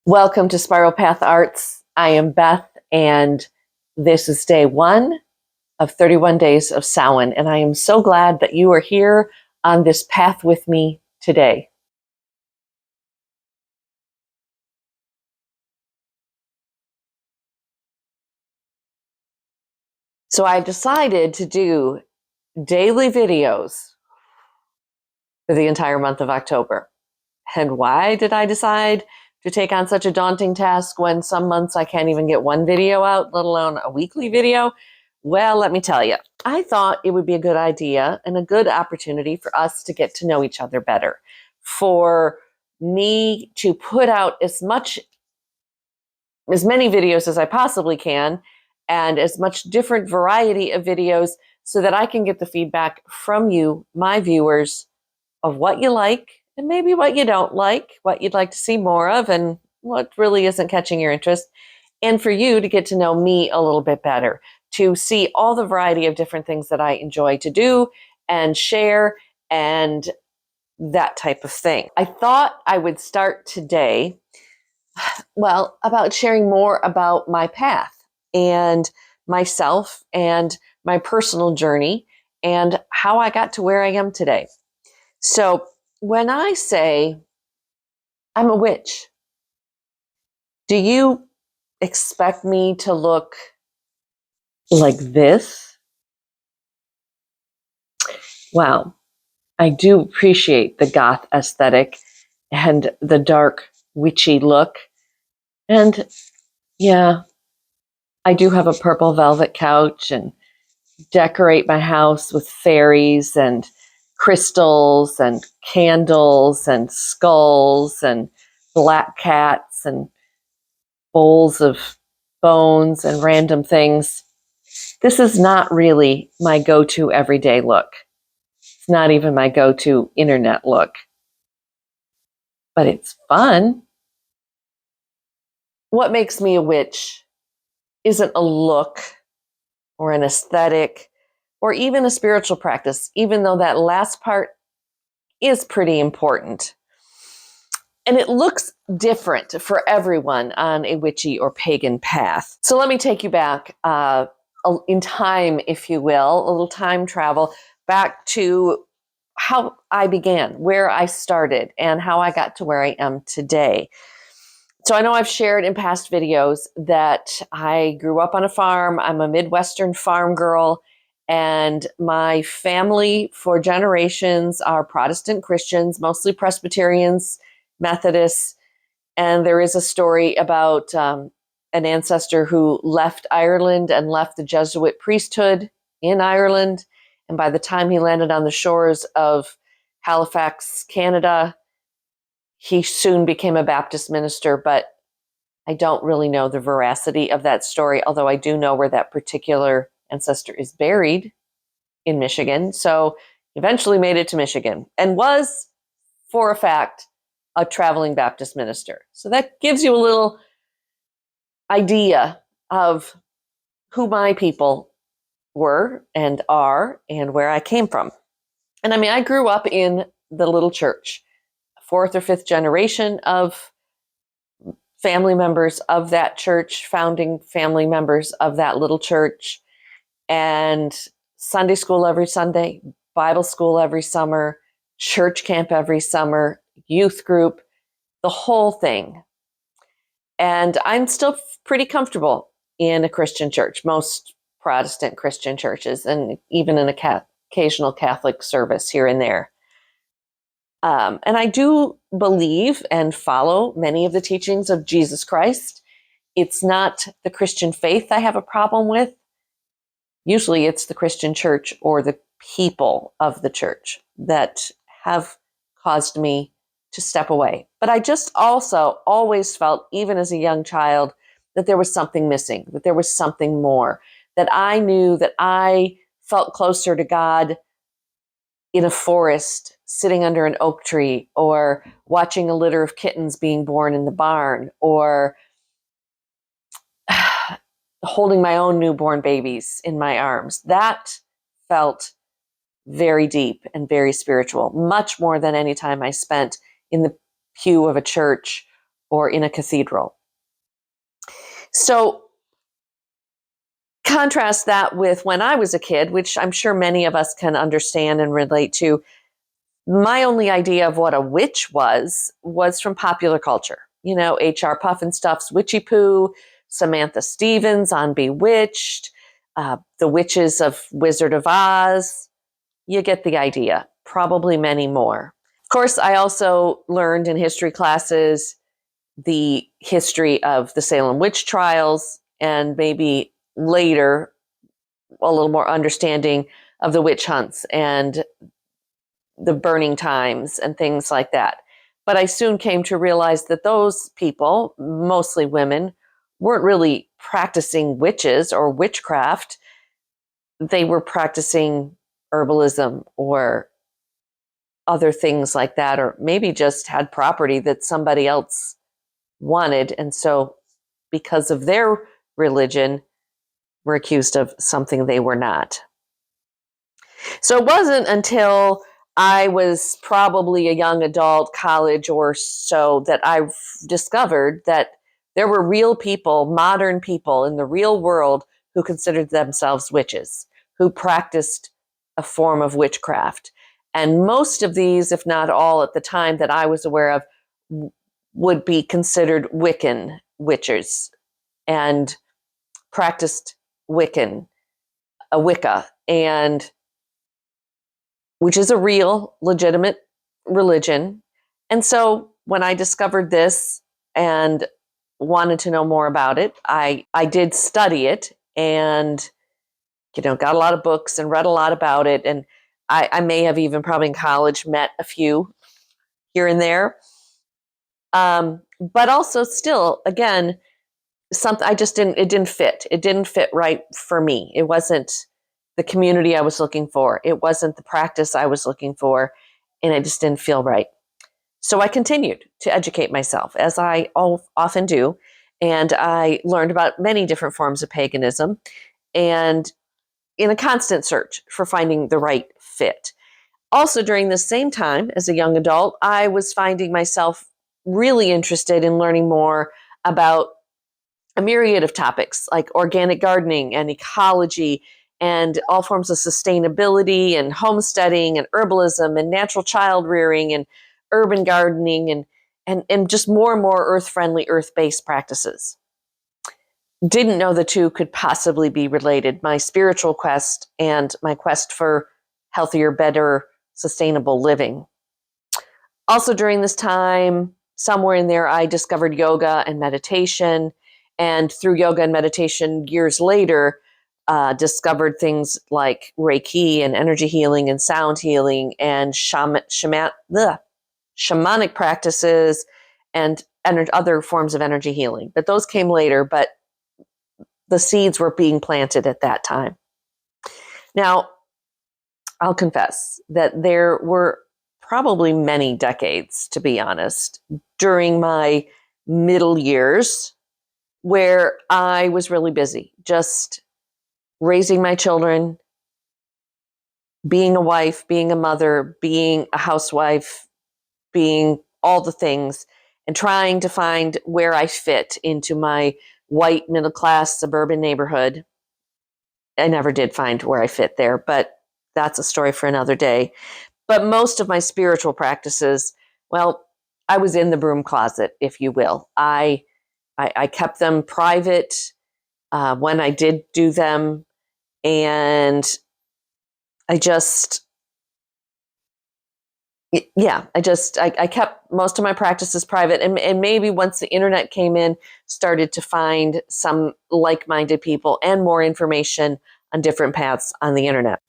Welcome to Spiral Path Arts. I am Beth, and this is day 1 of 31 Days of Samhain, and I am so glad that you are here on this path with me today. So I decided to do daily videos for the entire month of October. And why did I decide to take on such a daunting task when some months I can't even get one video out, let alone a weekly video? Well, let me tell you, I thought it would be a good idea and a good opportunity for us to get to know each other better, for me to put out as many videos as I possibly can and as much different variety of videos so that I can get the feedback from you, my viewers, of what you like and maybe what you don't like, what you'd like to see more of, and what really isn't catching your interest. And for you to get to know me a little bit better, to see all the variety of different things that I enjoy to do and share and that type of thing. I thought I would start today, about sharing more about my path and myself and my personal journey and how I got to where I am today. So when I say I'm a witch, do you expect me to look like this? Wow, I do appreciate the goth aesthetic and the dark witchy look. And yeah, I do have a purple velvet couch and decorate my house with fairies and crystals and candles and skulls and black cats and bowls of bones and random things. This is not really my go-to everyday look. It's not even my go-to internet look, but it's fun. What makes me a witch isn't a look or an aesthetic or even a spiritual practice, even though that last part is pretty important. And it looks different for everyone on a witchy or pagan path. So let me take you back in time, if you will, a little time travel back to how I began, where I started, and how I got to where I am today. So I know I've shared in past videos that I grew up on a farm. I'm a Midwestern farm girl, and my family for generations are Protestant Christians, mostly Presbyterians, Methodists. And there is a story about an ancestor who left Ireland and left the Jesuit priesthood in Ireland. And by the time he landed on the shores of Halifax, Canada, he soon became a Baptist minister. But I don't really know the veracity of that story, although I do know where that particular ancestor is buried in Michigan. So eventually made it to Michigan and was, for a fact, a traveling Baptist minister. So that gives you a little idea of who my people were and are and where I came from. And I mean, I grew up in the little church, 4th or 5th generation of family members of that church, founding family members of that little church, and Sunday school every Sunday, Bible school every summer, church camp every summer, youth group, the whole thing. And I'm still pretty comfortable in a Christian church, most Protestant Christian churches, and even in occasional Catholic service here and there. And I do believe and follow many of the teachings of Jesus Christ. It's not the Christian faith I have a problem with. Usually it's the Christian church or the people of the church that have caused me to step away. But I just also always felt, even as a young child, that there was something missing, that there was something more, that I knew that I felt closer to God in a forest, sitting under an oak tree, or watching a litter of kittens being born in the barn, or holding my own newborn babies in my arms. That felt very deep and very spiritual, much more than any time I spent in the pew of a church or in a cathedral. So contrast that with when I was a kid, which I'm sure many of us can understand and relate to. My only idea of what a witch was from popular culture. You know, H.R. Puffenstuff's Witchy Poo, Samantha Stevens on Bewitched, the Witches of Wizard of Oz. You get the idea. Probably many more. Of course, I also learned in history classes the history of the Salem witch trials, and maybe later a little more understanding of the witch hunts and the burning times and things like that. But I soon came to realize that those people, mostly women, weren't really practicing witches or witchcraft. They were practicing herbalism or other things like that, or maybe just had property that somebody else wanted. And so, because of their religion, were accused of something they were not. So it wasn't until I was probably a young adult, college or so, that I discovered that there were real people, modern people in the real world who considered themselves witches, who practiced a form of witchcraft. And most of these, if not all at the time that I was aware of, would be considered Wiccan witches and practiced a Wicca, and which is a real, legitimate religion. And so when I discovered this and wanted to know more about it, I did study it and, got a lot of books and read a lot about it. And I may have even probably in college met a few here and there. But also still, again, something it didn't fit. It didn't fit right for me. It wasn't the community I was looking for. It wasn't the practice I was looking for, and it just didn't feel right. So I continued to educate myself, as I often do, and I learned about many different forms of paganism, and in a constant search for finding the right fit. Also, during the same time, as a young adult, I was finding myself really interested in learning more about a myriad of topics like organic gardening and ecology and all forms of sustainability and homesteading and herbalism and natural child rearing and urban gardening and just more and more earth-friendly, earth-based practices. Didn't know the two could possibly be related. My spiritual quest and my quest for healthier, better, sustainable living. Also during this time, somewhere in there, I discovered yoga and meditation. And through yoga and meditation, years later, discovered things like Reiki and energy healing and sound healing and shamanic practices and other forms of energy healing. But those came later, but the seeds were being planted at that time. Now, I'll confess that there were probably many decades, to be honest, during my middle years where I was really busy, just raising my children, being a wife, being a mother, being a housewife, being all the things, and trying to find where I fit into my white middle-class suburban neighborhood. I never did find where I fit there, but that's a story for another day. But most of my spiritual practices, well, I was in the broom closet, if you will. I kept them private when I did do them, and I kept most of my practices private, and maybe once the internet came in, started to find some like-minded people and more information on different paths on the internet.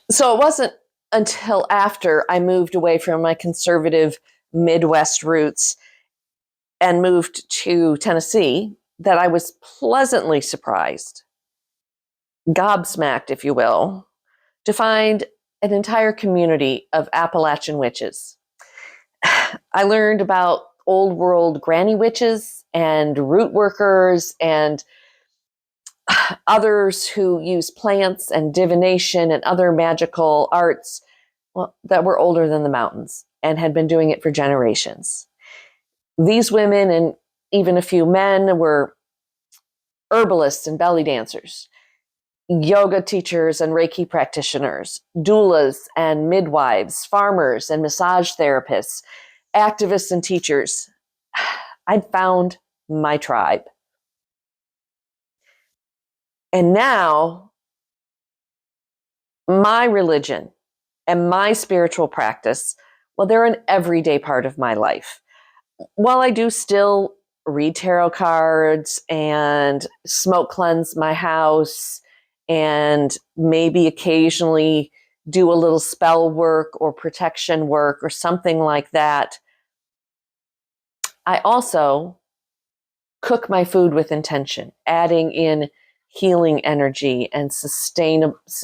So it wasn't until after I moved away from my conservative Midwest roots and moved to Tennessee that I was pleasantly surprised, gobsmacked, if you will, to find an entire community of Appalachian witches. I learned about old world granny witches and root workers and others who use plants and divination and other magical arts, well, that were older than the mountains and had been doing it for generations. These women even a few men were herbalists and belly dancers, yoga teachers and Reiki practitioners, doulas and midwives, farmers and massage therapists, activists and teachers. I'd found my tribe. And now my religion and my spiritual practice, well, they're an everyday part of my life. While I do still read tarot cards and smoke cleanse my house and maybe occasionally do a little spell work or protection work or something like that, I also cook my food with intention, adding in healing energy and sustenance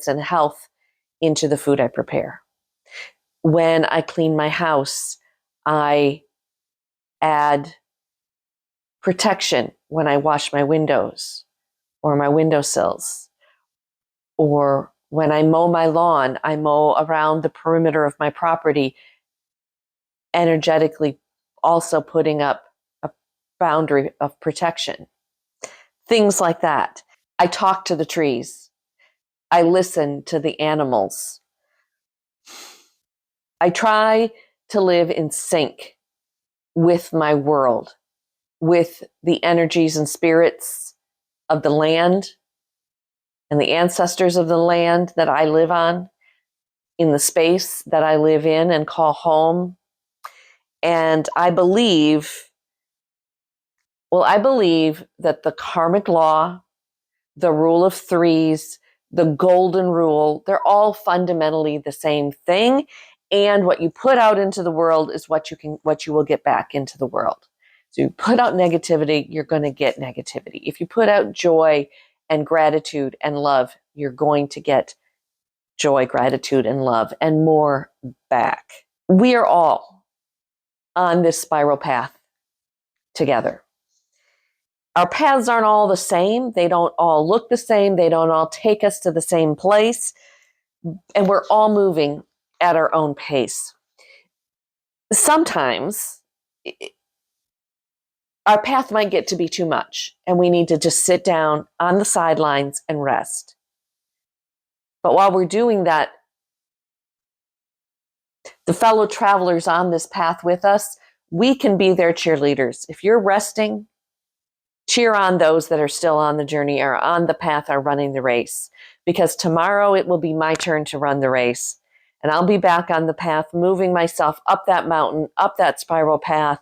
and health into the food I prepare. When I clean my house, I add protection when I wash my windows or my windowsills. Or when I mow my lawn, I mow around the perimeter of my property, energetically also putting up a boundary of protection. Things like that. I talk to the trees. I listen to the animals. I try to live in sync with my world, with the energies and spirits of the land and the ancestors of the land that I live on, in the space that I live in and call home. And I believe that the karmic law, the rule of threes, the golden rule, they're all fundamentally the same thing. And what you put out into the world is what you will get back into the world. So you put out negativity, you're going to get negativity. If you put out joy and gratitude and love, you're going to get joy, gratitude, and love, and more back. We are all on this spiral path together. Our paths aren't all the same. They don't all look the same. They don't all take us to the same place. And we're all moving at our own pace. Sometimes our path might get to be too much, and we need to just sit down on the sidelines and rest. But while we're doing that, the fellow travelers on this path with us, we can be their cheerleaders. If you're resting, cheer on those that are still on the journey or on the path or running the race. Because tomorrow it will be my turn to run the race. And I'll be back on the path, moving myself up that mountain, up that spiral path.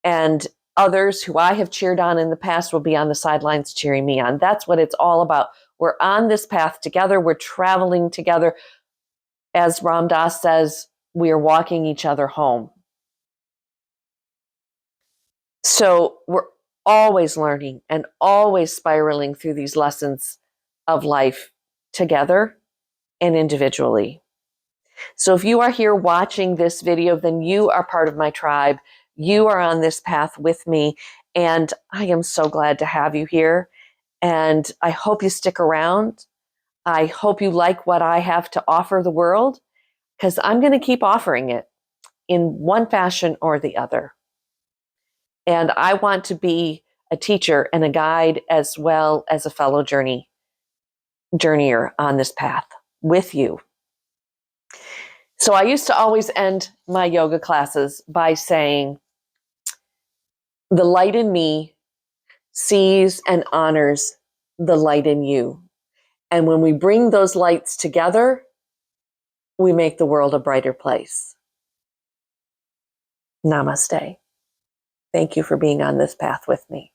And others who I have cheered on in the past will be on the sidelines cheering me on. That's what it's all about. We're on this path together. We're traveling together. As Ram Dass says, we are walking each other home. So we're always learning and always spiraling through these lessons of life together and individually. So if you are here watching this video, then you are part of my tribe. You are on this path with me, and I am so glad to have you here. And I hope you stick around. I hope you like what I have to offer the world, because I'm going to keep offering it in one fashion or the other. And I want to be a teacher and a guide as well as a fellow journeyer on this path with you. So I used to always end my yoga classes by saying, the light in me sees and honors the light in you. And when we bring those lights together, we make the world a brighter place. Namaste. Thank you for being on this path with me.